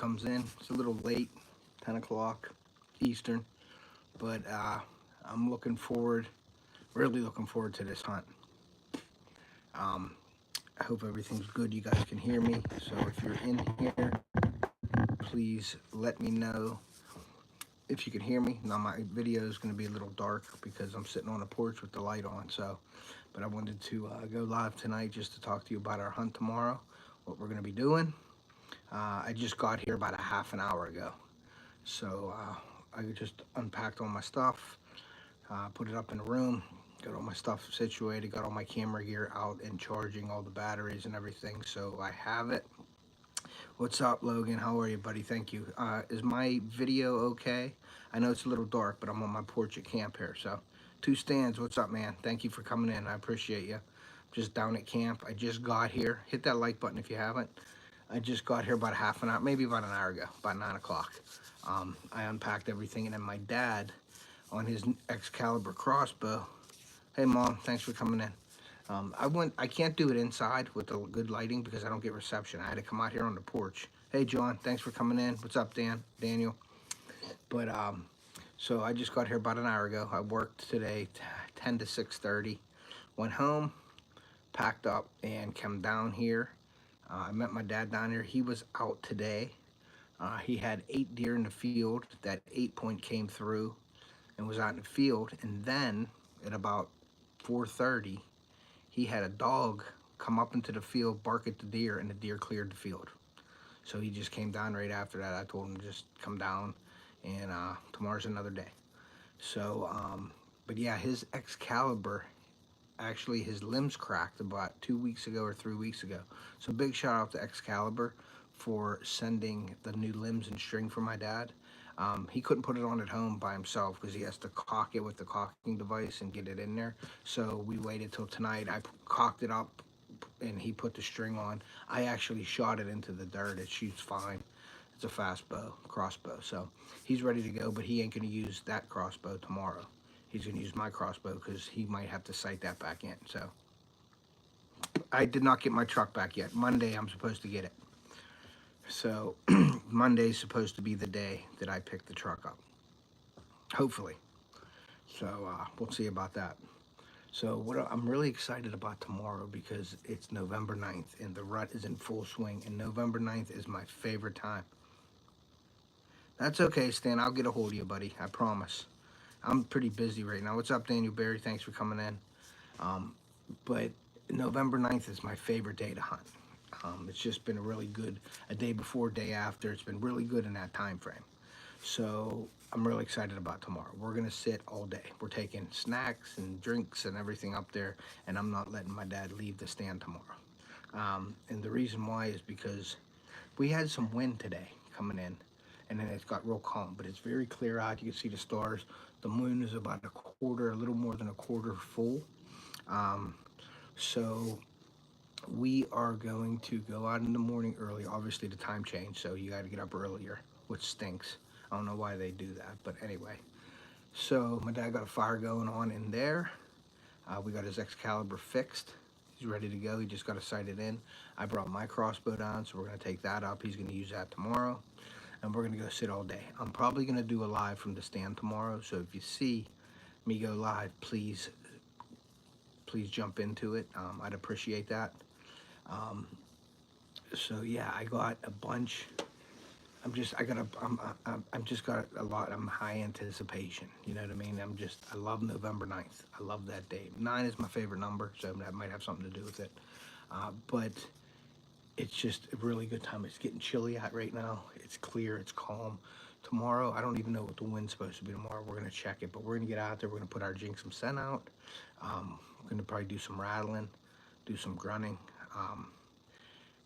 comes in. It's a little late, 10 o'clock Eastern, but I'm looking forward, really looking forward to this hunt. I hope everything's good. You guys can hear me. So if you're in here, please let me know if you can hear me. Now my video is going to be a little dark because I'm sitting on a porch with the light on. So, but I wanted to go live tonight just to talk to you about our hunt tomorrow, what we're going to be doing. I just got here about a half an hour ago. So I just unpacked all my stuff, put it up in the room, got all my stuff situated, got all my camera gear out and charging all the batteries and everything. So I have it. What's up, Logan? How are you, buddy? Thank you. Is my video okay? I know it's a little dark, but I'm on my porch at camp here. So, Two Stands, what's up, man? Thank you for coming in. I appreciate you. Just down at camp. I just got here. Hit that like button if you haven't. I just got here about a half an hour, maybe about an hour ago, about 9 o'clock. I unpacked everything, and then my dad, on his Excalibur crossbow. Hey, Mom, thanks for coming in. I can't do it inside with the good lighting because I don't get reception. I had to come out here on the porch. Hey, John, thanks for coming in. What's up, Daniel? But, so I just got here about an hour ago. I worked today, 10 to 6:30. Went home, packed up, and came down here. I met my dad down here. He was out today. He had 8 deer in the field. That 8-point came through and was out in the field. And then at about 4:30, he had a dog come up into the field, bark at the deer, and the deer cleared the field. So he just came down right after that. I told him to just come down, and tomorrow's another day. So, but yeah, his Excalibur, actually his limbs cracked about 2 weeks ago or 3 weeks ago. So big shout out to Excalibur for sending the new limbs and string for my dad. He couldn't put it on at home by himself because he has to cock it with the cocking device and get it in there. So we waited till tonight. I cocked it up and he put the string on. I actually shot it into the dirt. It shoots fine. It's a fast bow, crossbow. So he's ready to go, but he ain't going to use that crossbow tomorrow. He's going to use my crossbow because he might have to sight that back in. So I did not get my truck back yet. Monday I'm supposed to get it. So Monday's supposed to be the day that I pick the truck up, hopefully. So we'll see about that. So what I'm really excited about tomorrow because it's November 9th and the rut is in full swing, and November 9th is my favorite time. That's okay, Stan. I'll get a hold of you, buddy. I promise. I'm pretty busy right now. What's up, Daniel Barry? Thanks for coming in. But November 9th is my favorite day to hunt. It's just been a really good, a day before, day after. It's been really good in that time frame. So I'm really excited about tomorrow. We're going to sit all day. We're taking snacks and drinks and everything up there, and I'm not letting my dad leave the stand tomorrow. And the reason why is because we had some wind today coming in, and then it's got real calm, but it's very clear out. You can see the stars. The moon is about a little more than a quarter full. So we are going to go out in the morning early. Obviously the time changed, so you got to get up earlier, which stinks. I don't know why they do that, but anyway. So my dad got a fire going on in there. We got his Excalibur fixed. He's ready to go. He just got to sight it in. I brought my crossbow down, so we're going to take that up. He's going to use that tomorrow, and we're going to go sit all day. I'm probably going to do a live from the stand tomorrow, so if you see me go live, please jump into it. I'd appreciate that. So yeah, I got a bunch. I'm just got a lot. I'm high anticipation. You know what I mean? I love November 9th. I love that date. 9 is my favorite number, so that might have something to do with it. But it's just a really good time. It's getting chilly out right now. It's clear. It's calm. Tomorrow, I don't even know what the wind's supposed to be tomorrow. We're going to check it, but we're going to get out there. We're going to put our jinx some scent out. We're going to probably do some rattling, do some grunting.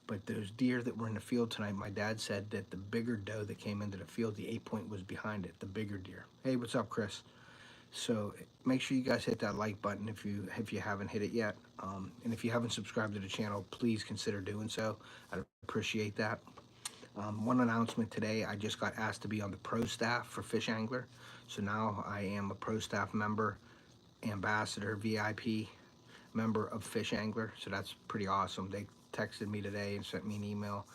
But those deer that were in the field tonight, my dad said that the bigger doe that came into the field, the 8-point was behind it, the bigger deer. Hey, what's up, Chris? So make sure you guys hit that like button if you haven't hit it yet. And if you haven't subscribed to the channel, please consider doing so. I'd appreciate that. One announcement today, I just got asked to be on the pro staff for FishAngler. So now I am a pro staff member, ambassador, VIP member of FishAngler. So that's pretty awesome. They texted me today and sent me an email,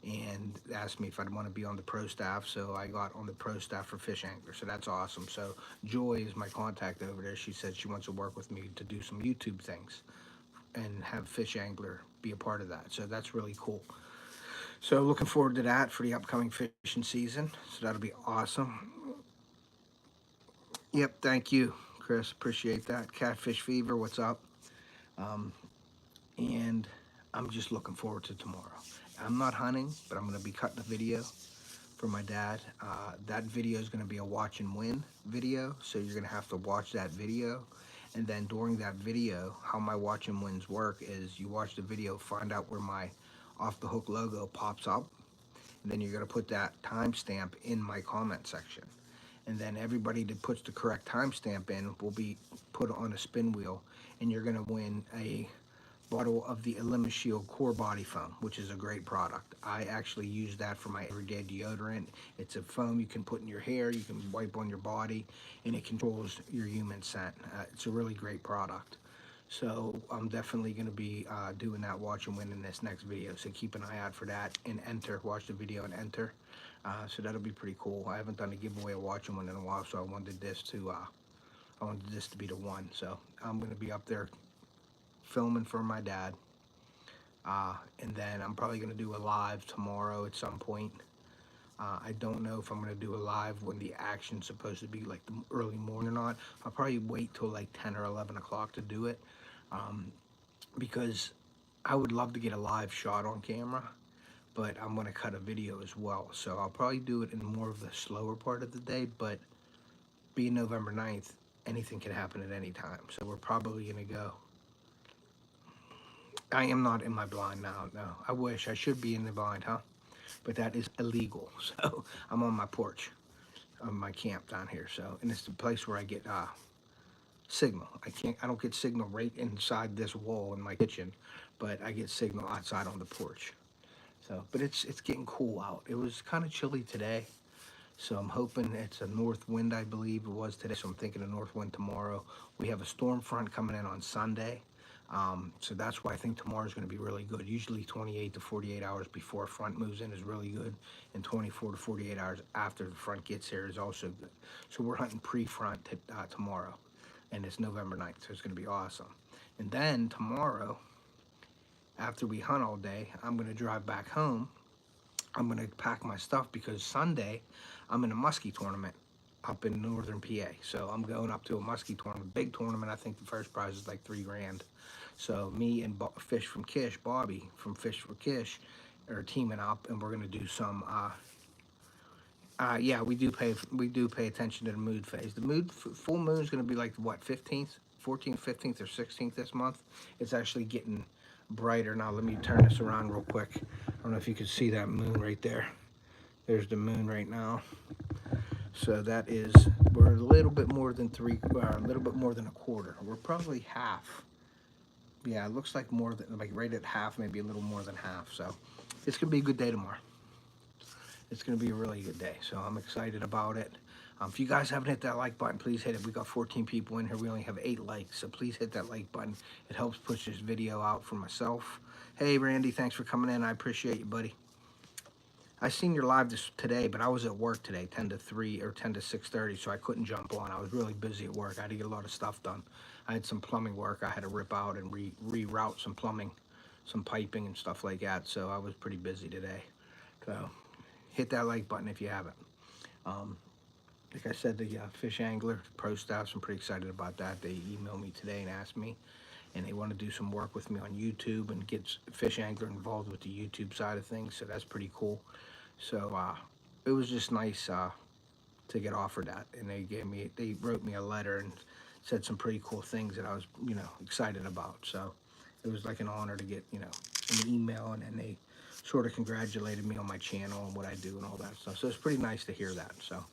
and asked me if I'd want to be on the pro staff. So I got on the pro staff for FishAngler. So that's awesome. So Joy is my contact over there. She said she wants to work with me to do some YouTube things and have FishAngler be a part of that. So that's really cool. So looking forward to that for the upcoming fishing season. So that'll be awesome. Yep, thank you, Chris. Appreciate that. Catfish Fever, what's up? Um, and I'm just looking forward to tomorrow. I'm not hunting, but I'm going to be cutting a video for my dad. That video is going to be a watch and win video, so you're going to have to watch that video. And then during that video, how my watch and wins work is you watch the video, find out where my Off the Hook logo pops up, and then you're going to put that timestamp in my comment section. And then everybody that puts the correct timestamp in will be put on a spin wheel, and you're going to win a bottle of the Shield Core Body Foam, which is a great product. I actually use that for my everyday deodorant. It's a foam you can put in your hair, you can wipe on your body, and it controls your human scent. It's a really great product. So I'm definitely going to be doing that watch and win in this next video. So keep an eye out for that and enter. Watch the video and enter. So that'll be pretty cool. I haven't done a giveaway of watch and win in a while, so I wanted this to be the one. So I'm going to be up there filming for my dad. And then I'm probably going to do a live tomorrow at some point. I don't know if I'm going to do a live when the action's supposed to be like the early morning or not. I'll probably wait till like 10 or 11 o'clock to do it, because I would love to get a live shot on camera, but I'm going to cut a video as well. So I'll probably do it in more of the slower part of the day, but being November 9th, anything can happen at any time. So we're probably going to go. I am not in my blind now, no. I wish. I should be in the blind, huh? But that is illegal. So I'm on my porch, on my camp down here. So, and it's the place where I get signal. I don't get signal right inside this wall in my kitchen, but I get signal outside on the porch. So, but it's getting cool out. It was kind of chilly today, so I'm hoping it's a north wind. I believe it was today, so I'm thinking a north wind tomorrow. We have a storm front coming in on Sunday. So that's why I think tomorrow's going to be really good. Usually 28 to 48 hours before a front moves in is really good, and 24 to 48 hours after the front gets here is also good. So we're hunting pre-front tomorrow, and it's November 9th, so it's going to be awesome. And then tomorrow, after we hunt all day, I'm going to drive back home. I'm going to pack my stuff because Sunday I'm in a muskie tournament up in northern PA. So I'm going up to a muskie tournament, big tournament. I think the first prize is like $3,000. So me and Fish from Kish, Bobby from Fish for Kish, are teaming up, and we're gonna do some. Yeah, we do pay attention to the mood phase. The full moon is gonna be like what, 15th, 14th, 15th, or 16th this month. It's actually getting brighter now. Let me turn this around real quick. I don't know if you can see that moon right there. There's the moon right now. So that is, we're a little bit more than a little bit more than a quarter. We're probably half. Yeah, it looks like more than, like right at half, maybe a little more than half. So it's gonna be a good day tomorrow. It's gonna be a really good day. So I'm excited about it. If you guys haven't hit that like button, please hit it. We got 14 people in here. We only have 8 likes, so please hit that like button. It helps push this video out for myself. Hey, Randy, thanks for coming in. I appreciate you, buddy. I seen your live today, but I was at work today, 10 to 3 or 10 to 6:30, so I couldn't jump on. I was really busy at work. I had to get a lot of stuff done. I had some plumbing work I had to rip out and reroute some plumbing, some piping and stuff like that, so I was pretty busy today. So hit that like button if you haven't. Like I said, the FishAngler Pro Staffs, I'm pretty excited about that. They emailed me today and asked me, and they want to do some work with me on YouTube and get FishAngler involved with the YouTube side of things, so that's pretty cool. So it was just nice to get offered that, and they wrote me a letter and said some pretty cool things that I was, excited about. So it was like an honor to get, an email, and then they sort of congratulated me on my channel and what I do and all that stuff. So it's pretty nice to hear that. So,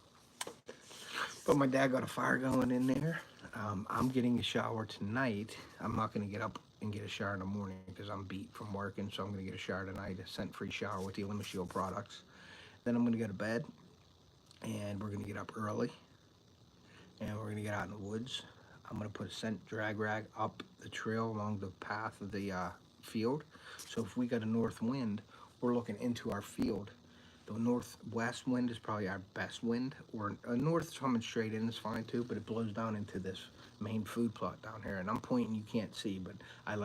but my dad got a fire going in there. I'm getting a shower tonight. I'm not going to get up and get a shower in the morning because I'm beat from working, so I'm going to get a shower tonight, a scent-free shower with the Shield products. Then I'm going to go to bed, and we're going to get up early, and we're going to get out in the woods. I'm going to put a scent drag rag up the trail along the path of the field, so if we got a north wind, we're looking into our field. The northwest wind is probably our best wind, or a north coming straight in is fine too, but it blows down into this main food plot down here. And I'm pointing, you can't see, but I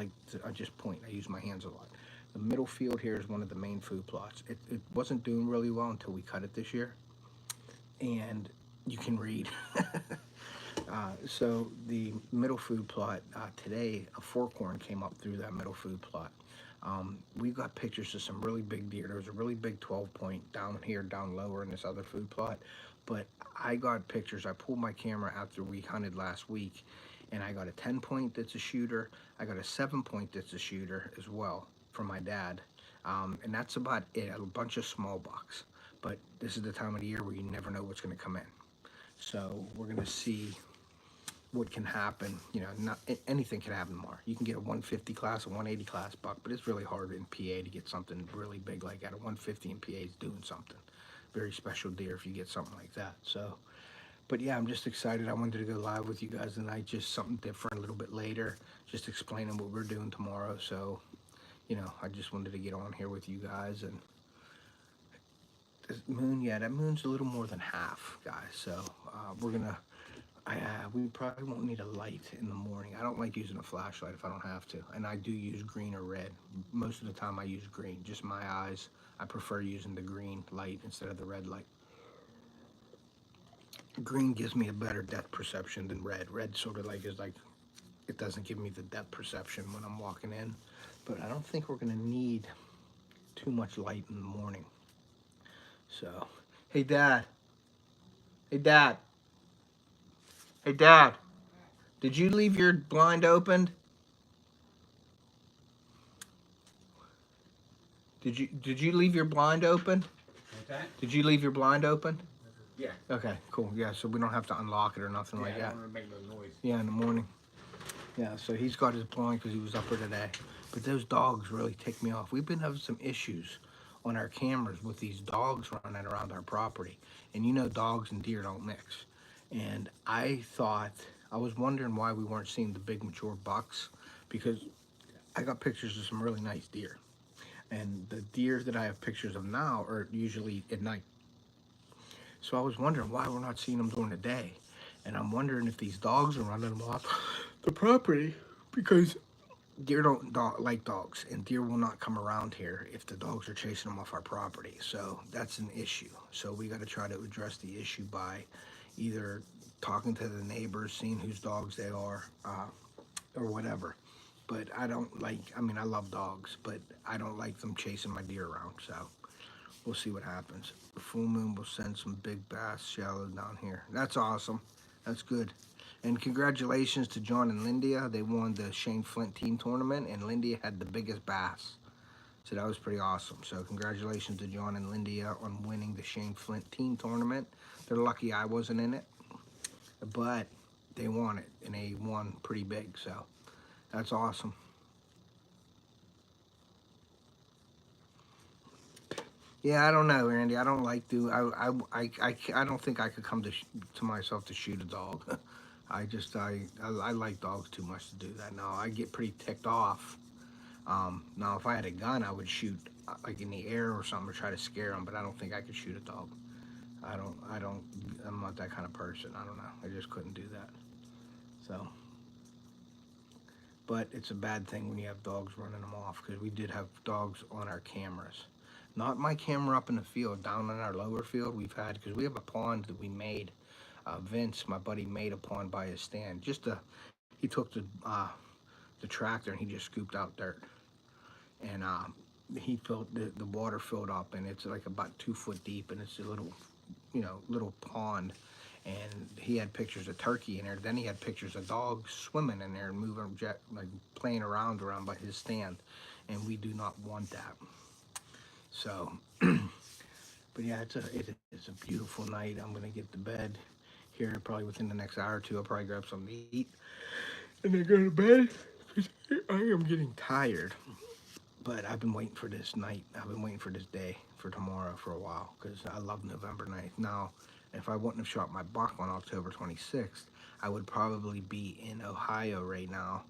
just point. I use my hands a lot. The middle field here is one of the main food plots. It wasn't doing really well until we cut it this year, and you can read. So the middle food plot, today, a forkhorn came up through that middle food plot. We got pictures of some really big deer. There was a really big 12-point down here, down lower in this other food plot. But I got pictures. I pulled my camera after we hunted last week, and I got a 10-point that's a shooter. I got a 7-point that's a shooter as well from my dad. And that's about it, a bunch of small bucks. But this is the time of the year where you never know what's going to come in. So we're going to see what can happen. You know, not anything can happen tomorrow. You can get a 150 class, a 180 class buck, but it's really hard in PA to get something really big like that. A 150 in PA is doing something. Very special deer if you get something like that. So, but yeah, I'm just excited. I wanted to go live with you guys tonight, just something different, a little bit later, just explaining what we're doing tomorrow. So, you know, I just wanted to get on here with you guys. And this moon, yeah, that moon's a little more than half, guys. So we're gonna, we probably won't need a light in the morning. I don't like using a flashlight if I don't have to, and I do use green or red. Most of the time I use green, just my eyes. I prefer using the green light instead of the red light. Green gives me a better depth perception than red. Red sort of like is like, it doesn't give me the depth perception when I'm walking in. But I don't think we're gonna need too much light in the morning. So, hey Dad. Hey Dad. Hey Dad. Did you leave your blind opened? Did you leave your blind open? Okay. Did you leave your blind open? Yeah. Okay, cool. Yeah, so we don't have to unlock it or nothing like I that. don't want to make no noise. Yeah, in the morning. Yeah, so he's got his blind because he was up for today. But those dogs really tick me off. We've been having some issues on our cameras with these dogs running around our property. And you know dogs and deer don't mix. And I was wondering why we weren't seeing the big mature bucks, because I got pictures of some really nice deer. And the deer that I have pictures of now are usually at night. So I was wondering why we're not seeing them during the day. And I'm wondering if these dogs are running them off the property, because deer don't like dogs, and deer will not come around here if the dogs are chasing them off our property. So that's an issue. So we got to try to address the issue by either talking to the neighbors, seeing whose dogs they are, or whatever. But I don't like, I mean, I love dogs, but I don't like them chasing my deer around. So we'll see what happens. The full moon will send some big bass shallow down here. That's awesome. That's good. And congratulations to John and Lindia. They won the Shane Flint team tournament, and Lindia had the biggest bass. So that was pretty awesome. So congratulations to John and Lindia on winning the Shane Flint team tournament. They're lucky I wasn't in it, but they won it, and they won pretty big. So that's awesome. Yeah, I don't know, Randy. I don't like to. I don't think I could come to myself to shoot a dog. I like dogs too much to do that. No, I get pretty ticked off. Now, if I had a gun, I would shoot like in the air or something, or try to scare them. But I don't think I could shoot a dog. I'm not that kind of person. I don't know. I just couldn't do that. So, but it's a bad thing when you have dogs running them off, because we did have dogs on our cameras. Not my camera up in the field, down in our lower field we've had, because we have a pond that we made. Vince, my buddy, made a pond by his stand. He took the tractor and he just scooped out dirt. And he filled, the water filled up, and it's like about 2 foot deep, and it's a little pond. And he had pictures of turkey in there. Then he had pictures of dogs swimming in there and moving, like playing around by his stand. And we do not want that. So, but yeah, it's a beautiful night. I'm gonna get to bed here probably within the next hour or two. I'll probably grab something to eat and then go to bed, because I am getting tired. But I've been waiting for this night. I've been waiting for this day, for tomorrow, for a while, because I love November 9th. Now, if I wouldn't have shot my buck on October 26th, I would probably be in Ohio right now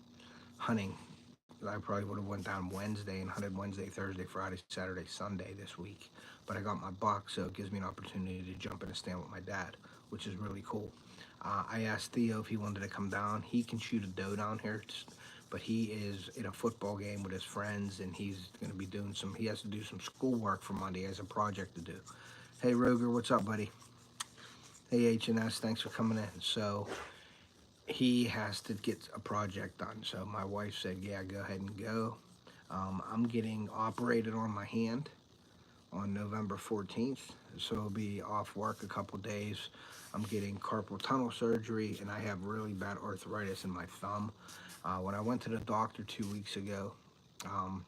hunting I probably would have went down Wednesday and hunted Wednesday, Thursday, Friday, Saturday, Sunday this week. But I got my buck, so it gives me an opportunity to jump in a stand with my dad, which is really cool. I asked Theo if he wanted to come down. He can shoot a doe down here, but he is in a football game with his friends, and he's going to be doing some, he has to do some schoolwork for Monday. He has a project to do. Hey, Roger, what's up, buddy? Hey, H&S, thanks for coming in. So he has to get a project done. So my wife said, yeah, go ahead and go. I'm getting operated on my hand on November 14th, so I'll be off work a couple days. I'm getting carpal tunnel surgery, and I have really bad arthritis in my thumb. When I went to the doctor 2 weeks ago, um,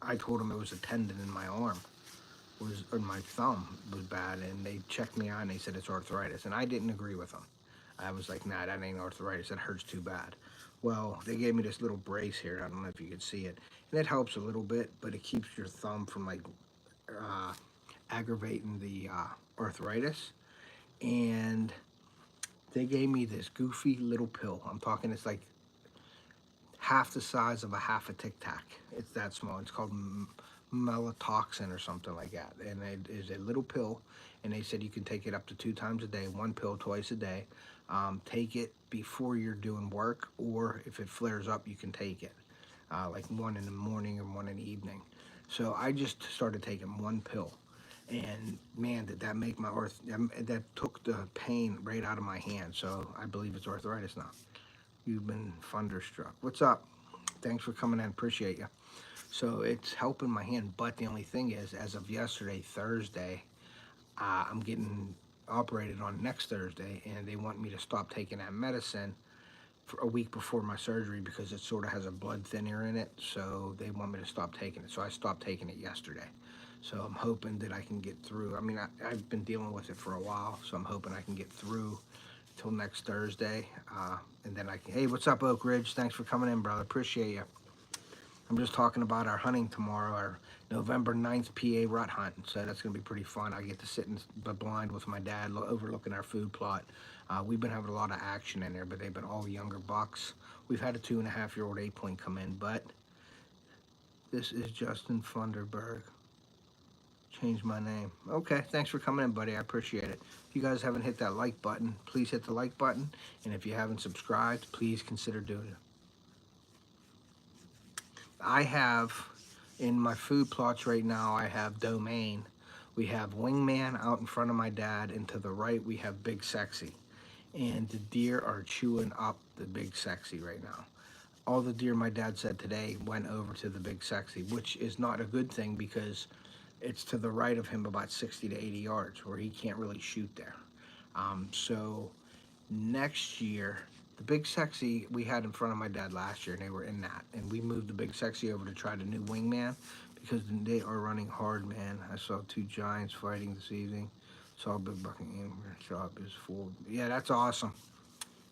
I told him it was a tendon in my arm, or my thumb was bad, and they checked me out and they said it's arthritis, and I didn't agree with them. I was like, nah, that ain't arthritis, that hurts too bad. Well, they gave me this little brace here, I don't know if you can see it, and it helps a little bit, but it keeps your thumb from like uh, aggravating the arthritis. And they gave me this goofy little pill. I'm talking, it's like half the size of a half a Tic Tac. It's that small. It's called melatoxin or something like that. And it is a little pill. And they said you can take it up to 2 times a day, 1 pill twice a day. Take it before you're doing work, or if it flares up, you can take it. Like 1 in the morning or 1 in the evening. So I just started taking 1 pill. And man, did that make my that took the pain right out of my hand. So I believe it's arthritis now. You've been thunderstruck. What's up? Thanks for coming in. Appreciate you. So it's helping my hand, but the only thing is, as of yesterday, Thursday, I'm getting operated on next Thursday, and they want me to stop taking that medicine for a week before my surgery because it sort of has a blood thinner in it. So they want me to stop taking it. So I stopped taking it yesterday. So I'm hoping that I can get through. I mean, I've been dealing with it for a while, so I'm hoping I can get through till next Thursday, and then I can, hey, what's up, Oak Ridge? Thanks for coming in, brother. Appreciate you. I'm just talking about our hunting tomorrow, our November 9th PA rut hunt, so that's going to be pretty fun. I get to sit in the blind with my dad overlooking our food plot. We've been having a lot of action in there, but they've been all younger bucks. We've had a 2.5-year-old 8-point come in, but this is Justin Funderburg. Change my name. Okay, thanks for coming in, buddy. I appreciate it. If you guys haven't hit that like button, please hit the like button. And if you haven't subscribed, please consider doing it. I have, in my food plots right now, I have Domain. We have Wingman out in front of my dad, and to the right we have Big Sexy. And the deer are chewing up the Big Sexy right now. All the deer, my dad said today, went over to the Big Sexy, which is not a good thing because it's to the right of him about 60 to 80 yards where he can't really shoot there. So next year, the Big Sexy we had in front of my dad last year, and they were in that. And we moved the Big Sexy over to try the new Wingman because they are running hard, man. I saw 2 giants fighting this evening. Saw a big bucking shop is full. Yeah, that's awesome.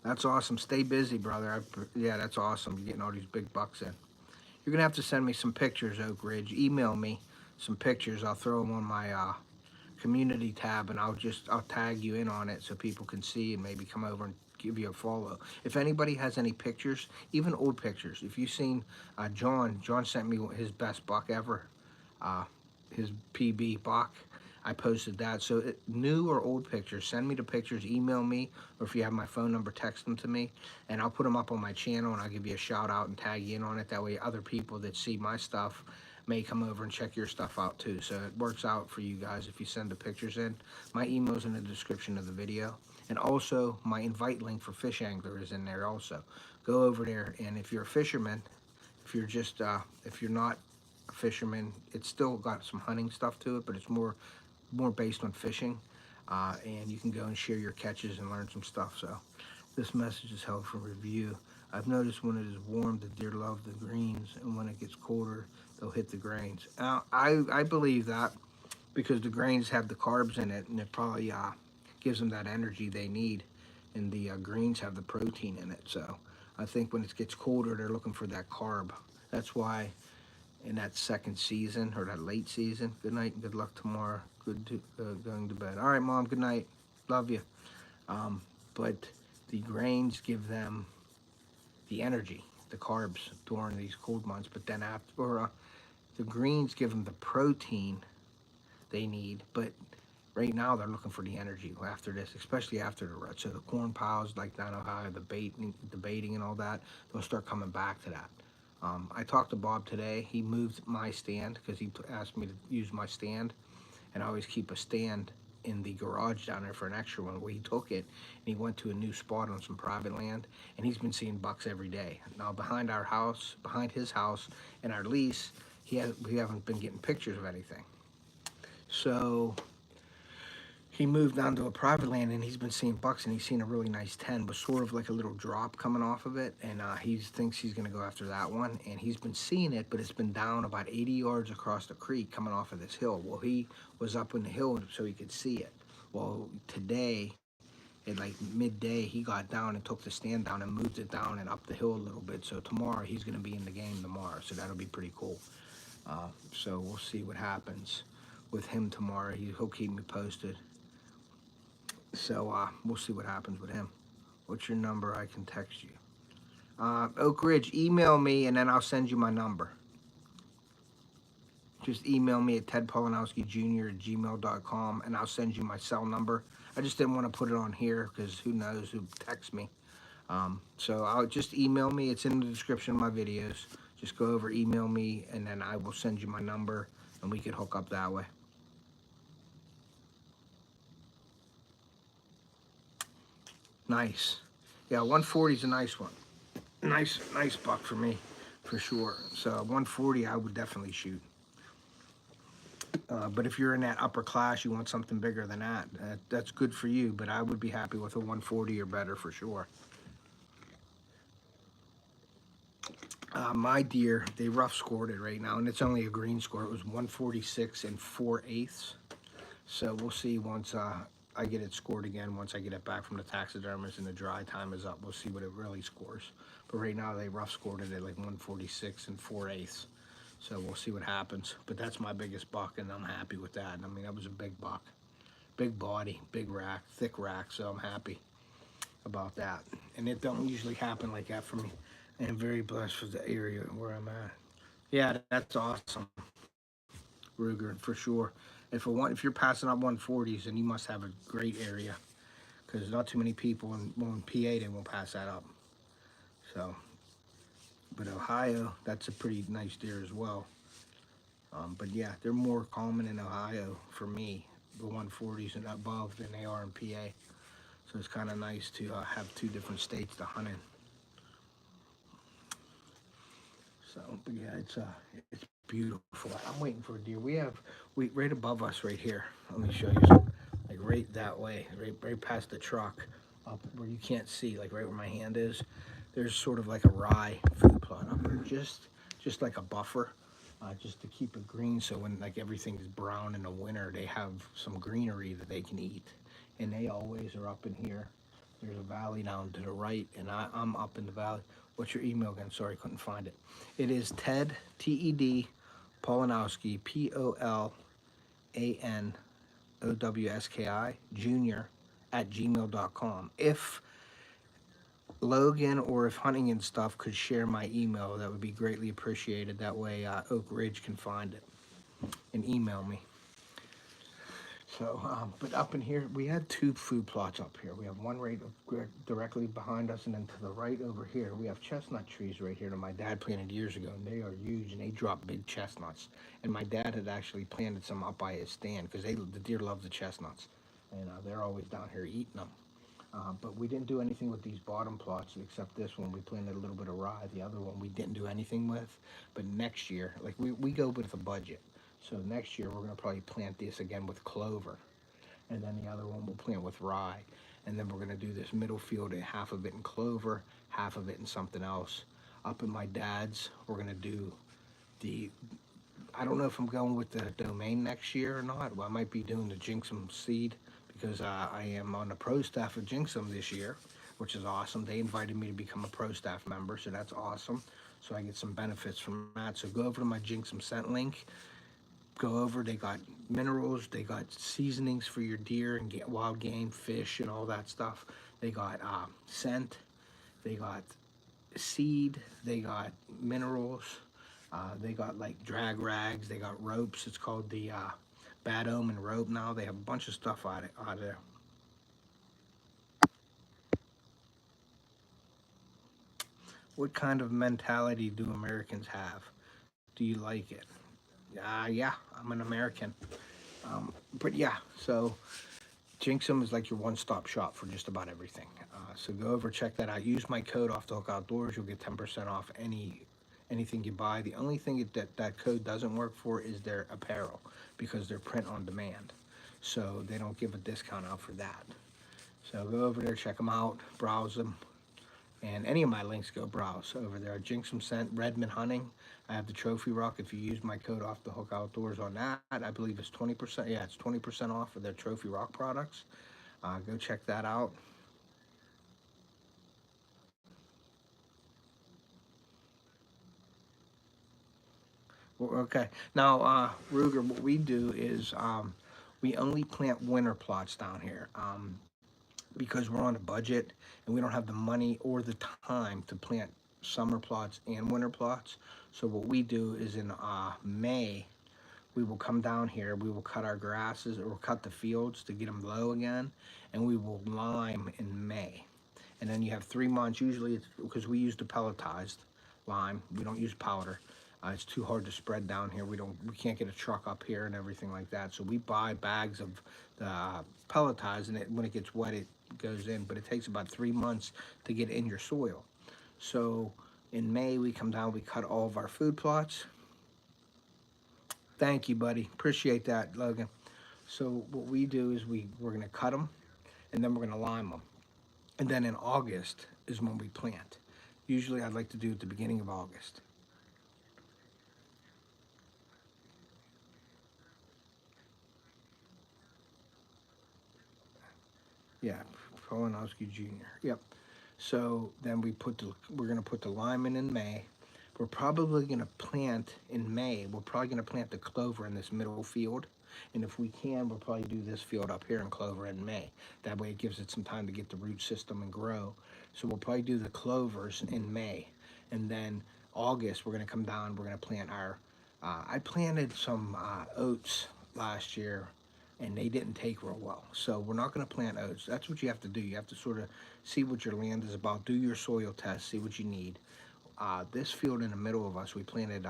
That's awesome. Stay busy, brother. Yeah, that's awesome. You're getting all these big bucks in. You're gonna have to send me some pictures, Oak Ridge. Email me some pictures. I'll throw them on my community tab, and I'll tag you in on it so people can see and maybe come over and give you a follow. If anybody has any pictures, even old pictures, if you've seen John sent me his best buck ever, his PB buck. I posted that. So new or old pictures, send me the pictures, email me, or if you have my phone number, text them to me, and I'll put them up on my channel, and I'll give you a shout out and tag you in on it. That way other people that see my stuff may come over and check your stuff out too. So it works out for you guys if you send the pictures in. My email's in the description of the video. And also my invite link for FishAngler is in there also. Go over there, and if you're a fisherman, if you're just, if you're not a fisherman, it's still got some hunting stuff to it, but it's more based on fishing. And you can go and share your catches and learn some stuff. So this message is held for review. I've noticed when it is warm, the deer love the greens, and when it gets colder, they'll hit the grains. Now, I believe that because the grains have the carbs in it, and it probably gives them that energy they need, and the greens have the protein in it. So I think when it gets colder, they're looking for that carb. That's why in that second season, or that late season, good night and good luck tomorrow. Going to bed. All right, Mom, good night. Love you. But the grains give them the energy. the carbs during these cold months. But then after the greens give them the protein they need, but right now they're looking for the energy after this, especially after the rut. So the corn piles like down Ohio, the baiting and all that, they'll start coming back to that. I talked to Bob today. He moved my stand because he asked me to use my stand, and I always keep a stand in the garage down there for an extra one. Well, he took it and he went to a new spot on some private land, and he's been seeing bucks every day. Now behind his house and our lease, we haven't been getting pictures of anything. So he moved down to a private land, and he's been seeing bucks, and he's seen a really nice 10 with sort of like a little drop coming off of it, and he thinks he's going to go after that one, and he's been seeing it, but it's been down about 80 yards across the creek coming off of this hill. Well, he was up in the hill so he could see it. Well, today at like midday, he got down and took the stand down and moved it down and up the hill a little bit. So tomorrow he's going to be in the game tomorrow, so that'll be pretty cool. So we'll see what happens with him tomorrow. He'll keep me posted. So we'll see what happens with him. What's your number? I can text you. Oak Ridge, email me and then I'll send you my number. Just email me at tedpolanowskijr@gmail.com and I'll send you my cell number. I just didn't want to put it on here because who knows who texts me. So I'll just email me. It's in the description of my videos. Just go over, email me, and then I will send you my number and we can hook up that way. Nice. Yeah, 140 is a nice one. Nice buck for me, for sure. So 140 I would definitely shoot. But if you're in that upper class, you want something bigger than that, that's good for you, but I would be happy with a 140 or better for sure. My deer, they rough scored it right now, and it's only a green score. It was 146 4/8. So we'll see once I get it scored again, once I get it back from the taxidermist and the dry time is up. We'll see what it really scores. But right now they rough scored it at like 146 4/8. So we'll see what happens. But that's my biggest buck, and I'm happy with that. I mean, that was a big buck. Big body, big rack, thick rack, so I'm happy about that. And it don't usually happen like that for me. I am very blessed with the area where I'm at. Yeah, that's awesome, Ruger, for sure. If you're passing up 140s, then you must have a great area, because not too many people in PA, they won't pass that up. So, but Ohio, that's a pretty nice deer as well. But yeah, they're more common in Ohio for me, the 140s and above, than they are in PA. So it's kind of nice to have two different states to hunt in. So, but yeah, it's beautiful. I'm waiting for a deer. We right above us right here. Let me show you some, like right that way, right past the truck, up where you can't see, like right where my hand is. There's sort of like a rye food plot up there, just like a buffer, just to keep it green. So when like everything is brown in the winter, they have some greenery that they can eat. And they always are up in here. There's a valley down to the right, and I'm up in the valley. What's your email again? Sorry, couldn't find it. It is Ted, T-E-D, Polanowski, P-O-L-A-N-O-W-S-K-I, Jr. @gmail.com. If Logan or if Hunting and Stuff could share my email, that would be greatly appreciated. That way Oak Ridge can find it and email me. So, but up in here, we had two food plots up here. We have one right directly behind us, and then to the right over here, we have chestnut trees right here that my dad planted years ago, and they are huge, and they drop big chestnuts. And my dad had actually planted some up by his stand, because the deer love the chestnuts, and they're always down here eating them. But we didn't do anything with these bottom plots, except this one. We planted a little bit of rye. The other one we didn't do anything with. But next year, like we go with a budget. So next year, we're going to probably plant this again with clover. And then the other one we'll plant with rye. And then we're going to do this middle field, and half of it in clover, half of it in something else. Up in my dad's, we're going to do I don't know if I'm going with the domain next year or not. Well, I might be doing the Jinxum seed, because I am on the pro staff of Jinxum this year, which is awesome. They invited me to become a pro staff member, so that's awesome. So I get some benefits from that. So go over to my Jinxum scent link. Go over, they got minerals, they got seasonings for your deer and wild game, fish, and all that stuff. They got scent, they got seed, they got minerals, they got like drag rags, they got ropes. It's called the Bad Omen rope now. They have a bunch of stuff out of there. What kind of mentality do Americans have? Do you like it? Yeah, I'm an American. But yeah, so Jinxum is like your one-stop shop for just about everything. So go over, check that out. Use my code Off the Hook Outdoors. You'll get 10% off anything you buy. The only thing that code doesn't work for is their apparel because they're print on demand. So they don't give a discount out for that. So go over there, check them out, browse them, and any of my links go browse over there. Jinxum Scent, Redmond Hunting. I have the Trophy Rock. If you use my code Off the Hook Outdoors on that, I believe it's 20%. Yeah, it's 20% off of their Trophy Rock products. Go check that out. Okay. Now, Ruger, what we do is we only plant winter plots down here because we're on a budget and we don't have the money or the time to plant summer plots and winter plots. So what we do is in May, we will come down here, we will cut our grasses or cut the fields to get them low again, and we will lime in May. And then you have 3 months, usually it's because we use the pelletized lime, we don't use powder. It's too hard to spread down here. We can't get a truck up here and everything like that. So we buy bags of the pelletized, and when it gets wet, it goes in. But it takes about 3 months to get in your soil. So in May, we come down, we cut all of our food plots. Thank you, buddy. Appreciate that, Logan. So what we do is we're gonna cut them, and then we're gonna lime them, and then in August is when we plant. Usually, I'd like to do it at the beginning of August. Yeah, Polanowski Jr. Yep. So then we're gonna put the lime in May. We're probably gonna plant in May. We're probably gonna plant the clover in this middle field, and if we can, we'll probably do this field up here in clover in May. That way, it gives it some time to get the root system and grow. So we'll probably do the clovers in May, and then August we're gonna come down. We're gonna plant our. I planted some oats last year and they didn't take real well. So we're not going to plant oats. That's what you have to do. You have to sort of see what your land is about, do your soil test, see what you need. This field in the middle of us, we planted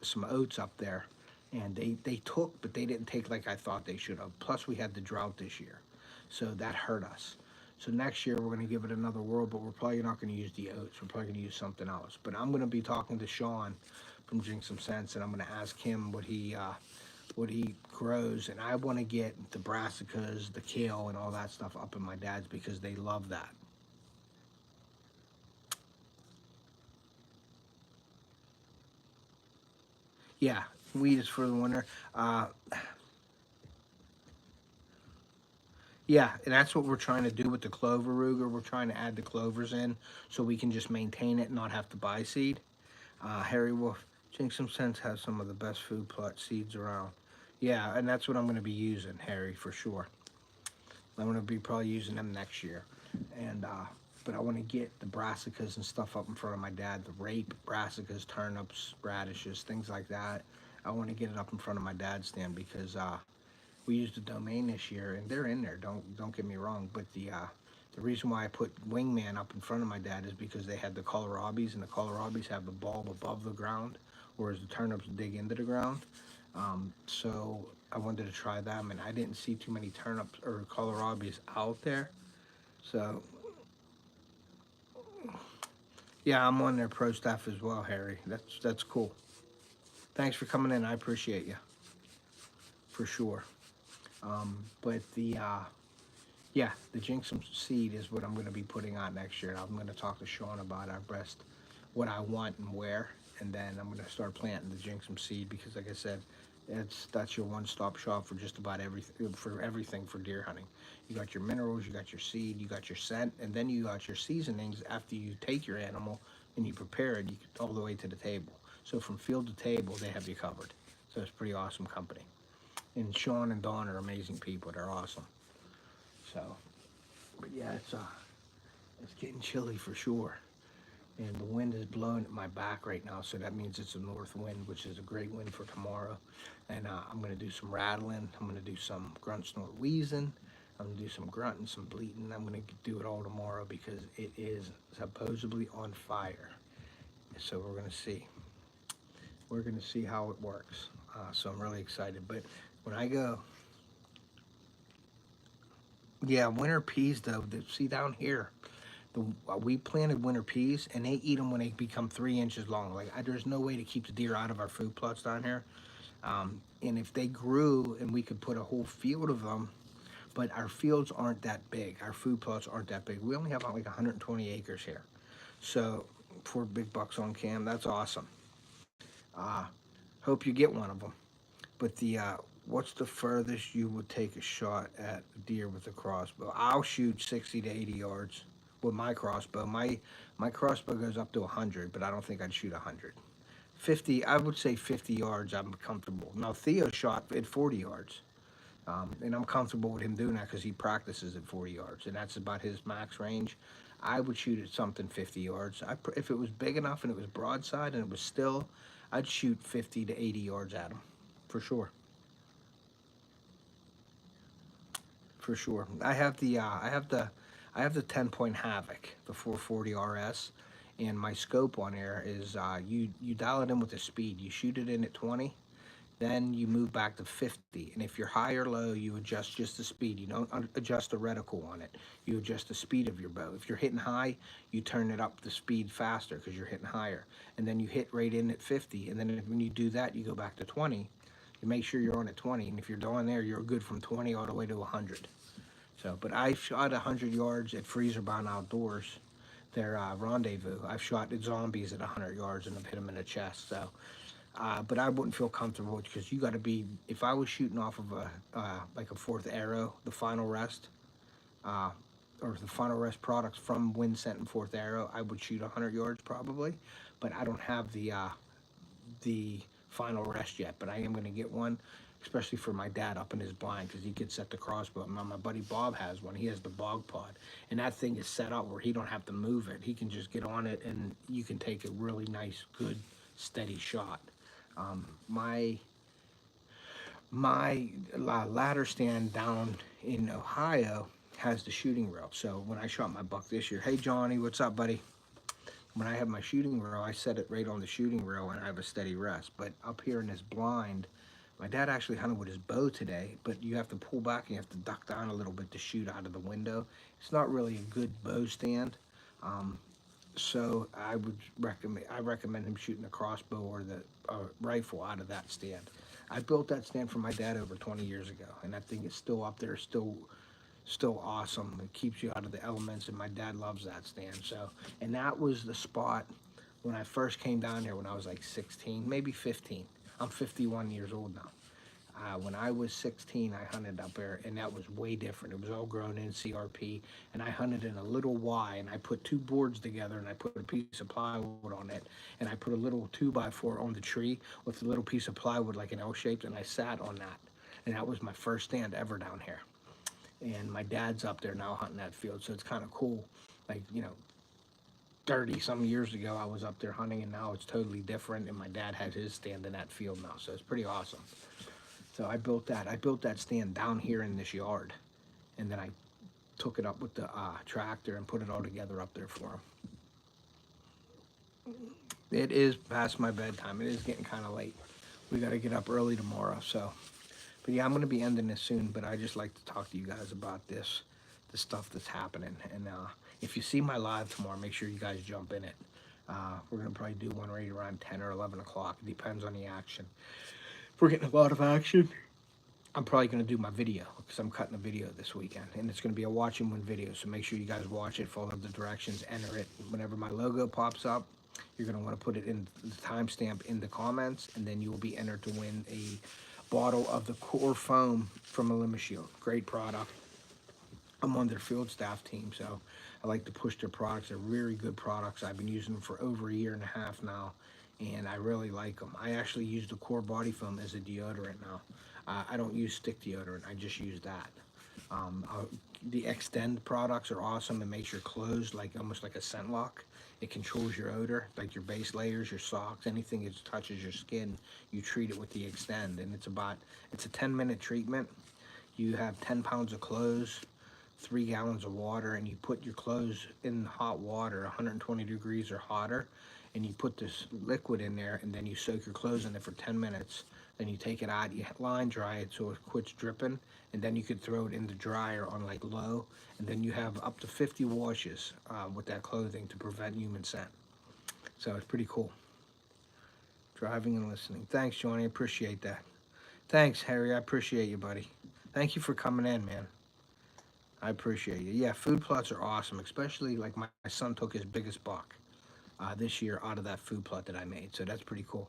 some oats up there, and they took, but they didn't take like I thought they should have. Plus, we had the drought this year, so that hurt us. So next year, we're going to give it another whirl, but we're probably not going to use the oats. We're probably going to use something else. But I'm going to be talking to Sean from Drink Some Sense, and I'm going to ask him what he grows, and I want to get the brassicas, the kale, and all that stuff up in my dad's because they love that. Yeah, weed is for the winter. Yeah, and that's what we're trying to do with the clover, Ruger. We're trying to add the clovers in so we can just maintain it and not have to buy seed. Harry Wolf, Jinxum Sense has some of the best food plot seeds around. Yeah, and that's what I'm going to be using, Harry, for sure. I'm going to be probably using them next year. And but I want to get the brassicas and stuff up in front of my dad. The rape, brassicas, turnips, radishes, things like that. I want to get it up in front of my dad's stand because we used a domain this year, and they're in there. Don't get me wrong, but the reason why I put Wingman up in front of my dad is because they had the kohlrabies, and the kohlrabies have the bulb above the ground, whereas the turnips dig into the ground. So I wanted to try them, and I didn't see too many turnips or kohlrabies out there. So yeah, I'm on their pro staff as well, Harry. That's cool. Thanks for coming in. I appreciate you for sure. But yeah, the Jinxum seed is what I'm going to be putting on next year. I'm going to talk to Sean about our best, what I want and where, and then I'm going to start planting the Jinxum seed because, like I said, that's your one-stop shop for just about everything for deer hunting. You got your minerals, you got your seed, you got your scent, and then you got your seasonings after you take your animal and you prepare it, all the way to the table. So from field to table, they have you covered. So it's pretty awesome company. And Sean and Dawn are amazing people. They're awesome. So, but yeah, it's getting chilly for sure. And the wind is blowing at my back right now, so that means it's a north wind, which is a great wind for tomorrow. And I'm going to do some rattling. I'm going to do some grunt, snort, wheezing. I'm going to do some grunting, some bleating. I'm going to do it all tomorrow because it is supposedly on fire. So we're going to see. We're going to see how it works. So I'm really excited. But when I go, yeah, winter peas though, see down here, we planted winter peas and they eat them when they become 3 inches long. Like there's no way to keep the deer out of our food plots down here. And if they grew and we could put a whole field of them, but our fields aren't that big. Our food plots aren't that big. We only have like 120 acres here. So for big bucks on cam, that's awesome. Hope you get one of them. But what's the furthest you would take a shot at a deer with a crossbow? I'll shoot 60 to 80 yards with my crossbow. My crossbow goes up to 100, but I don't think I'd shoot 100. 50, I would say 50 yards, I'm comfortable. Now, Theo shot at 40 yards, and I'm comfortable with him doing that because he practices at 40 yards, and that's about his max range. I would shoot at something 50 yards. If it was big enough and it was broadside and it was still, I'd shoot 50 to 80 yards at him, for sure. For sure. I have the 10-point Havoc, the 440 RS, and my scope on there is you dial it in with the speed. You shoot it in at 20, then you move back to 50, and if you're high or low, you adjust just the speed. You don't adjust the reticle on it. You adjust the speed of your bow. If you're hitting high, you turn it up the speed faster because you're hitting higher, and then you hit right in at 50, and then when you do that, you go back to 20. You make sure you're on at 20, and if you're down there, you're good from 20 all the way to 100. So, but I shot 100 yards at Backroads Outdoors, their rendezvous. I've shot at zombies at 100 yards and I've hit them in the chest. So, but I wouldn't feel comfortable because you got to be. If I was shooting off of a like a fourth arrow, the final rest, uh, or the final rest products from Wind Scent and Fourth Arrow, I would shoot 100 yards probably. But I don't have the final rest yet, but I am going to get one, especially for my dad up in his blind because he could set the crossbow. Now my buddy Bob has one. He has the bog pod, and that thing is set up where he don't have to move it. He can just get on it, and you can take a really nice, good, steady shot. My ladder stand down in Ohio has the shooting rail. So when I shot my buck this year, hey Johnny, what's up, buddy? When I have my shooting rail, I set it right on the shooting rail and I have a steady rest. But up here in this blind, my dad actually hunted with his bow today, but you have to pull back and you have to duck down a little bit to shoot out of the window. It's not really a good bow stand. So I recommend him shooting a crossbow or the rifle out of that stand. I built that stand for my dad over 20 years ago, and that thing is still up there, still awesome. It keeps you out of the elements, and my dad loves that stand. So, and that was the spot when I first came down here when I was like 16, maybe 15. I'm 51 years old now. When I was 16, I hunted up there, and that was way different. It was all grown in CRP, and I hunted in a little Y, and I put two boards together, and I put a piece of plywood on it, and I put a little 2x4 on the tree with a little piece of plywood like an L-shaped, and I sat on that. And that was my first stand ever down here. And my dad's up there now hunting that field, so it's kind of cool. Like, 30 some years ago, I was up there hunting, and now it's totally different, and my dad has his stand in that field now, so it's pretty awesome. So I built that stand down here in this yard, and then I took it up with the tractor and put it all together up there for him. It is past my bedtime. It is getting kind of late. We got to get up early tomorrow, so. But yeah, I'm going to be ending this soon, but I just like to talk to you guys about the stuff that's happening. And if you see my live tomorrow, make sure you guys jump in it. We're going to probably do one right around 10 or 11 o'clock. It depends on the action. If we're getting a lot of action, I'm probably going to do my video because I'm cutting a video this weekend. And it's going to be a watch and win video, so make sure you guys watch it, follow the directions, enter it. Whenever my logo pops up, you're going to want to put it in the timestamp in the comments, and then you will be entered to win a bottle of the Core Foam from Shield. Great product. I'm on their field staff team, so I like to push their products. They're very good products. I've been using them for over a year and a half now, and I really like them. I actually use the Core Body Foam as a deodorant now. I don't use stick deodorant. I just use that. The Extend products are awesome. It makes your clothes like almost like a scent lock. It controls your odor, like your base layers, your socks, anything that touches your skin, you treat it with the Extend. And it's a 10-minute treatment. You have 10 pounds of clothes, 3 gallons of water, and you put your clothes in hot water, 120 degrees or hotter, and you put this liquid in there, and then you soak your clothes in it for 10 minutes. Then you take it out, you line dry it so it quits dripping, and then you could throw it in the dryer on like low, and then you have up to 50 washes with that clothing to prevent human scent. So it's pretty cool. Driving and listening. Thanks, Johnny. I appreciate that. Thanks, Harry. I appreciate you, buddy. Thank you for coming in, man. I appreciate you. Yeah, food plots are awesome, especially like my son took his biggest buck this year out of that food plot that I made. So that's pretty cool.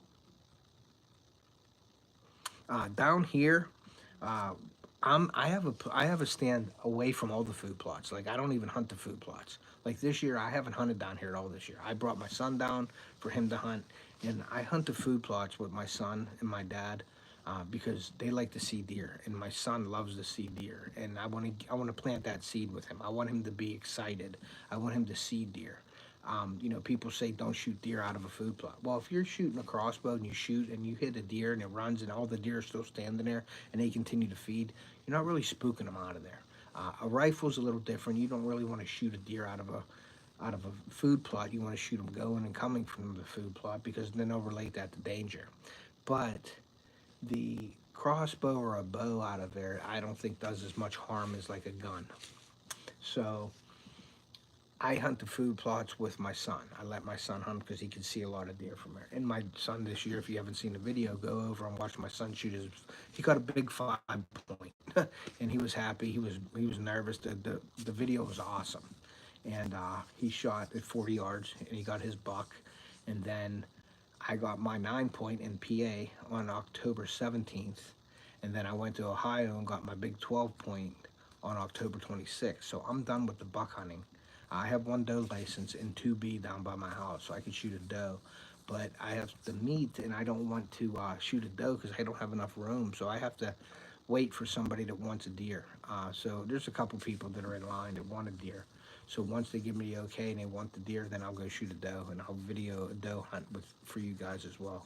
Down here, uh, I have a stand away from all the food plots. Like I don't even hunt the food plots. Like this year, I haven't hunted down here at all this year. I brought my son down for him to hunt, and I hunt the food plots with my son and my dad because they like to see deer, and my son loves to see deer, and I want to plant that seed with him. I want him to be excited. I want him to see deer. You know, people say don't shoot deer out of a food plot. Well, if you're shooting a crossbow and you shoot and you hit a deer and it runs and all the deer are still standing there and they continue to feed, you're not really spooking them out of there. A rifle's a little different. You don't really want to shoot a deer out of a food plot. You want to shoot them going and coming from the food plot because then they'll relate that to danger. But the crossbow or a bow out of there, I don't think does as much harm as like a gun. So I hunt the food plots with my son. I let my son hunt because he can see a lot of deer from there. And my son this year, if you haven't seen the video, go over and watch my son shoot his. He got a big 5-point, and he was happy. He was nervous. The video was awesome, and he shot at 40 yards and he got his buck, and then I got my 9-point in PA on October 17th, and then I went to Ohio and got my big 12-point on October 26th. So I'm done with the buck hunting. I have one doe license and 2B down by my house, so I can shoot a doe. But I have the meat, and I don't want to shoot a doe because I don't have enough room. So I have to wait for somebody that wants a deer. So there's a couple people that are in line that want a deer. So once they give me the okay and they want the deer, then I'll go shoot a doe, and I'll video a doe hunt for you guys as well.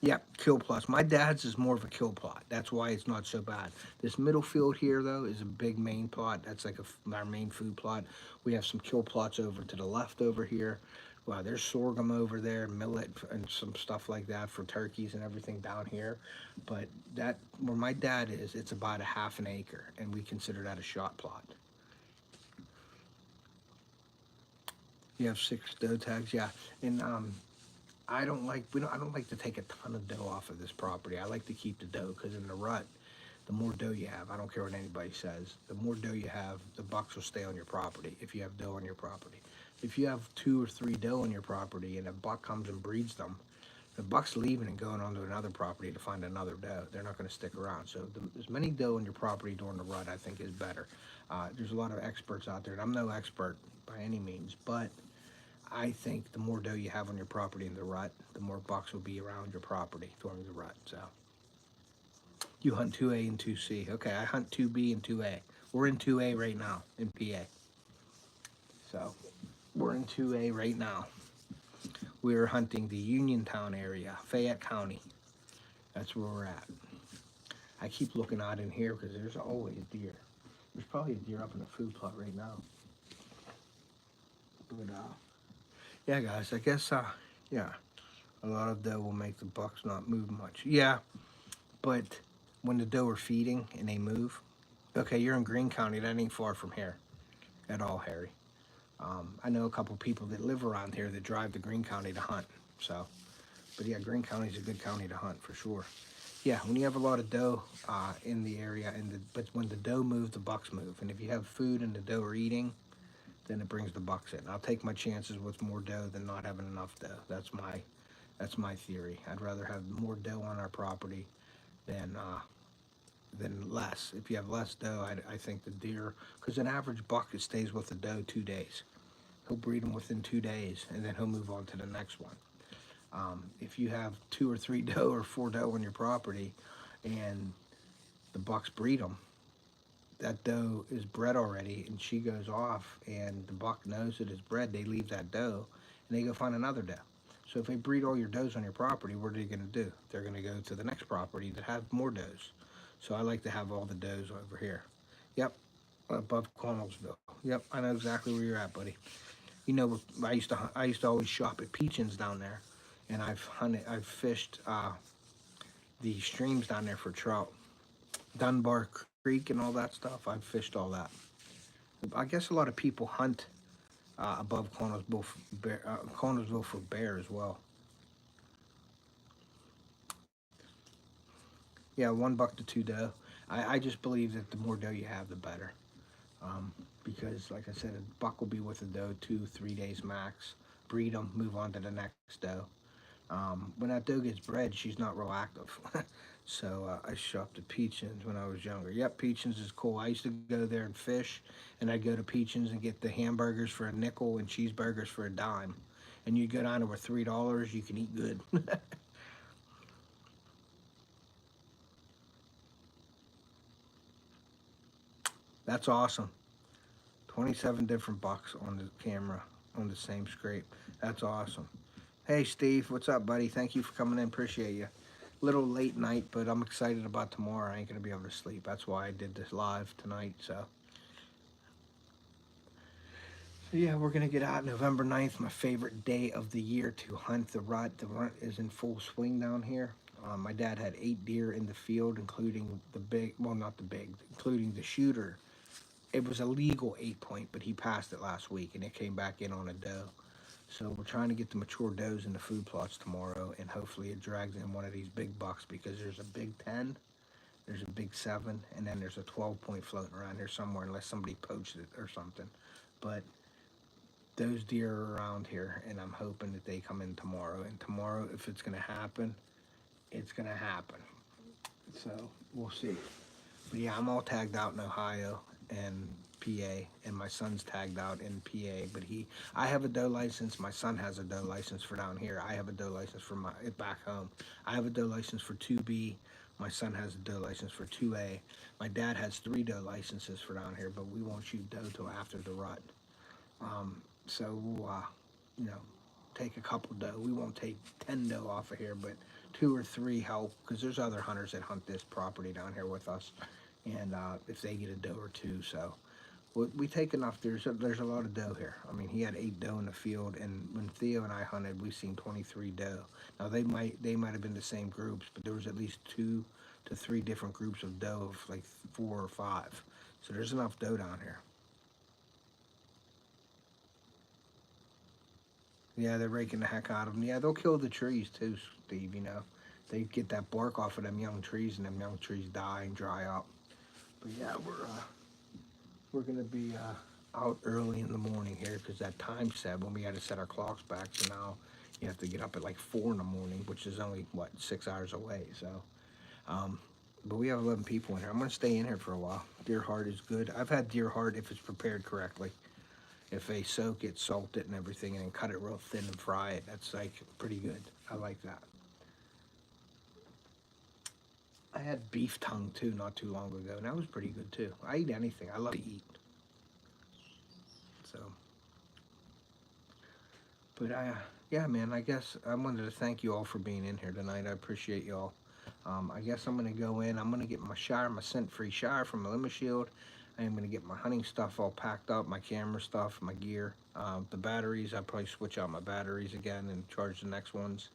Yeah, kill plots. My dad's is more of a kill plot. That's why it's not so bad. This middle field here, though, is a big main plot. That's like our main food plot. We have some kill plots over to the left over here. Wow, there's sorghum over there, millet, and some stuff like that for turkeys and everything down here. But that where my dad is, it's about a half an acre, and we consider that a shot plot. You have 6 doe tags, yeah, and I don't like I don't like to take a ton of doe off of this property. I like to keep the doe because in the rut, the more doe you have, I don't care what anybody says, the more doe you have, the bucks will stay on your property if you have doe on your property. If you have 2 or 3 doe on your property and a buck comes and breeds them, the buck's leaving and going on to another property to find another doe. They're not going to stick around. So as many doe on your property during the rut, I think, is better. There's a lot of experts out there, and I'm no expert by any means, but I think the more doe you have on your property in the rut, the more bucks will be around your property during the rut. So you hunt 2A and 2C. Okay, I hunt 2B and 2A. We're in 2A right now in PA. So we're in 2A right now. We're hunting the Uniontown area, Fayette County. That's where we're at. I keep looking out in here because there's always deer. There's probably a deer up in the food plot right now. But yeah, guys, I guess, yeah, a lot of doe will make the bucks not move much. Yeah, but when the doe are feeding and they move, okay, you're in Greene County, that ain't far from here at all, Harry. I know a couple people that live around here that drive to Greene County to hunt, so, but yeah, Greene County's a good county to hunt for sure. Yeah, when you have a lot of doe in the area, but when the doe move, the bucks move, and if you have food and the doe are eating, then it brings the bucks in. I'll take my chances with more doe than not having enough doe. That's my theory. I'd rather have more doe on our property than less. If you have less doe, I think the deer, because an average buck, it stays with the doe 2 days. He'll breed them within 2 days, and then he'll move on to the next one. If you have 2 or 3 doe or 4 doe on your property, and the bucks breed them, that doe is bred already, and she goes off, and the buck knows that it's bred, they leave that doe, and they go find another doe. So if they breed all your does on your property, what are they going to do? They're going to go to the next property that has more does. So I like to have all the does over here. Yep, above Connellsville. Yep, I know exactly where you're at, buddy. You know, I used to always shop at Peachins down there, and I've fished the streams down there for trout. Dunbar Creek and all that stuff. I've fished all that. I guess a lot of people hunt above Connellsville for bear as well. Yeah, 1 buck to 2 doe. I just believe that the more doe you have, the better. Because, like I said, a buck will be with a doe 2-3 days max. Breed them, move on to the next doe. When that doe gets bred, she's not real active. So I shopped at Peachins when I was younger. Yep, Peachins is cool. I used to go there and fish, and I'd go to Peachins and get the hamburgers for a nickel and cheeseburgers for a dime. And you go down there with $3, you can eat good. That's awesome. 27 different bucks on the camera on the same scrape. That's awesome. Hey, Steve, what's up, buddy? Thank you for coming in. Appreciate you. Little late night, but I'm excited about tomorrow. I ain't gonna be able to sleep. That's why I did this live tonight. So yeah, we're gonna get out November 9th, my favorite day of the year to hunt the rut. The rut is in full swing down here. My dad had 8 deer in the field, including the big, well, not the big, including the shooter. It was a legal 8 point, but he passed it last week, and it came back in on a doe. So we're trying to get the mature does in the food plots tomorrow, and hopefully it drags in one of these big bucks, because there's a big 10, there's a big 7, and then there's a 12 point floating around here somewhere, unless somebody poached it or something. But those deer are around here, and I'm hoping that they come in tomorrow. And tomorrow, if it's going to happen, it's going to happen. So we'll see. But yeah, I'm all tagged out in Ohio and PA, and my son's tagged out in PA. But I have a doe license. My son has a doe license for down here. I have a doe license for my back home. I have a doe license for 2B. My son has a doe license for 2A. My dad has 3 doe licenses for down here, but we won't shoot doe till after the rut. So we'll, you know, take a couple doe. We won't take 10 doe off of here, but 2 or 3 help, because there's other hunters that hunt this property down here with us, and if they get a doe or 2, so we take enough. There's a lot of doe here. I mean, he had 8 doe in the field, and when Theo and I hunted, we seen 23 doe. Now they might have been the same groups, but there was at least 2 to 3 different groups of doe, of like 4 or 5. So there's enough doe down here. Yeah, they're raking the heck out of them. Yeah, they'll kill the trees too, Steve, you know. They get that bark off of them young trees, and them young trees die and dry up. But yeah, we're going to be out early in the morning here, because that time set when we had to set our clocks back. So now you have to get up at like 4 in the morning, which is only, what, 6 hours away. So, but we have 11 people in here. I'm going to stay in here for a while. Deer heart is good. I've had deer heart if it's prepared correctly. If they soak it, salt it and everything, and then cut it real thin and fry it, that's like pretty good. I like that. I had beef tongue too not too long ago, and that was pretty good too. I eat anything. I love to eat. So, but yeah, man, I guess I wanted to thank you all for being in here tonight. I appreciate y'all. I guess I'm going to go in. I'm going to get my shower, my scent-free shower from Limit Shield. I am going to get my hunting stuff all packed up, my camera stuff, my gear. The batteries, I'll probably switch out my batteries again and charge the next ones.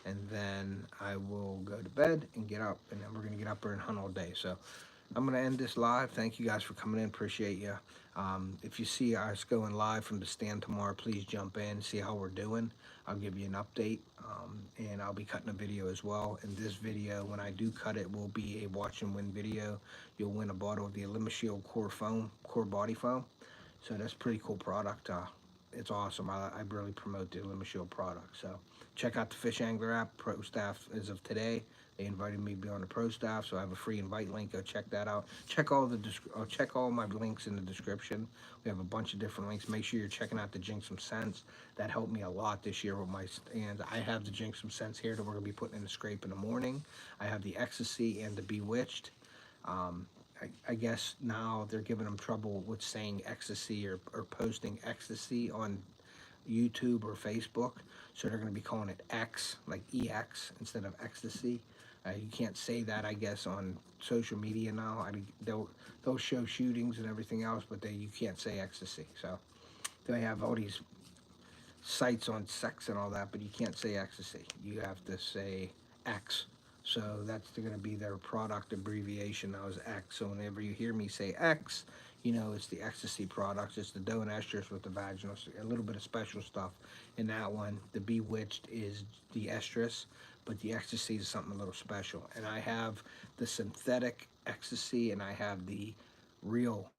And then I will go to bed and get up, and then we're going to get up there and hunt all day. So I'm going to end this live. Thank you guys for coming in. Appreciate you. If you see us going live from the stand tomorrow, please jump in, see how we're doing. I'll give you an update, and I'll be cutting a video as well. And this video, when I do cut it, will be a watch and win video. You'll win a bottle of the Limit Shield Core Body Foam. So that's a pretty cool product. It's awesome. I really promote the Limit Shield product. So check out the FishAngler app. Pro staff as of today. They invited me to be on the pro staff, so I have a free invite link. Go check that out. Check all my links in the description. We have a bunch of different links. Make sure you're checking out the Jinx Some Sense. That helped me a lot this year with my stand. I have the Jinx Some Sense here that we're gonna be putting in the scrape in the morning. I have the Ecstasy and the Bewitched. I guess now they're giving them trouble with saying ecstasy or posting ecstasy on YouTube or Facebook, so they're going to be calling it X, like EX, instead of ecstasy. You can't say that, I guess, on social media now. I mean, they'll show shootings and everything else, but you can't say ecstasy. So they have all these sites on sex and all that, but you can't say ecstasy. You have to say X. So that's going to be their product abbreviation now is X. So whenever you hear me say X, you know it's the ecstasy products. It's the doe and estrus with the vaginal, a little bit of special stuff in that one. The bewitched is the estrus, but the ecstasy is something a little special. And I have the synthetic ecstasy and I have the real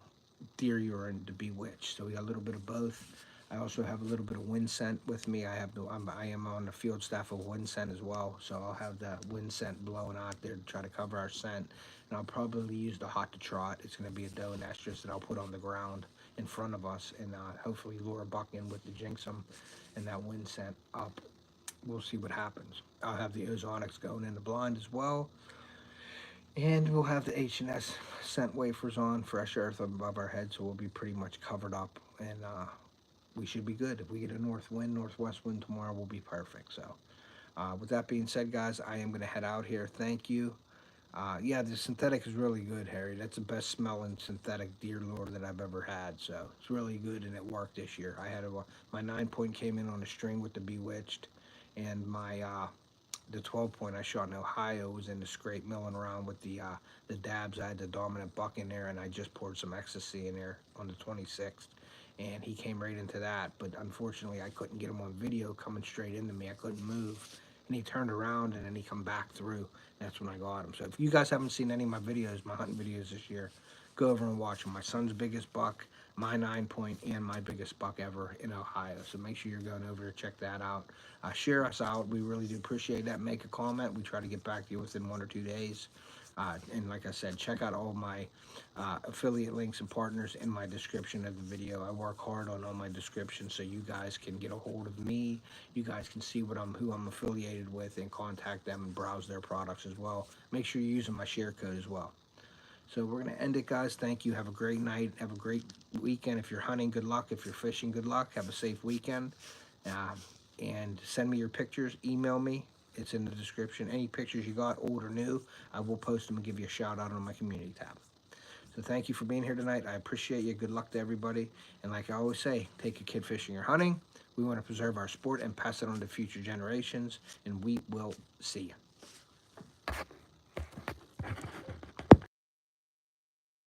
deer urine to bewitched. So we got a little bit of both. I also have a little bit of wind scent with me. I am on the field staff of wind scent as well, so I'll have the wind scent blowing out there to try to cover our scent. And I'll probably use the hot to trot. It's going to be a doe and estrus that I'll put on the ground in front of us, and hopefully lure a buck in with the jinxum and that wind scent up. We'll see what happens. I'll have the ozonics going in the blind as well. And we'll have the H&S scent wafers on, fresh earth above our head, so we'll be pretty much covered up, and we should be good. If we get a northwest wind tomorrow, we'll be perfect. So with that being said, guys, I am going to head out here. Thank you. Yeah, the synthetic is really good, Harry. That's the best smelling synthetic deer lure that I've ever had. So it's really good, and it worked this year. I had my 9-point came in on a string with the bewitched, and my the 12-point I shot in Ohio was in the scrape milling around with the dabs. I had the dominant buck in there, and I just poured some ecstasy in there on the 26th, and he came right into that. But unfortunately, I couldn't get him on video coming straight into me. I couldn't move, and he turned around, and then he come back through. That's when I got him. So if you guys haven't seen any of my videos, my hunting videos this year, go over and watch them. My son's biggest buck, my 9-point, and my biggest buck ever in Ohio. So make sure you're going over to check that out. Share us out. We really do appreciate that. Make a comment. We try to get back to you within 1 or 2 days. And like I said, check out all my affiliate links and partners in my description of the video. I work hard on all my descriptions so you guys can get a hold of me. You guys can see who I'm affiliated with and contact them and browse their products as well. Make sure you're using my share code as well. So we're going to end it, guys. Thank you. Have a great night. Have a great weekend. If you're hunting, good luck. If you're fishing, good luck. Have a safe weekend. And send me your pictures. Email me. It's in the description. Any pictures you got, old or new, I will post them and give you a shout out on my community tab. So thank you for being here tonight. I appreciate you. Good luck to everybody. And like I always say, take a kid fishing or hunting. We want to preserve our sport and pass it on to future generations. And we will see you.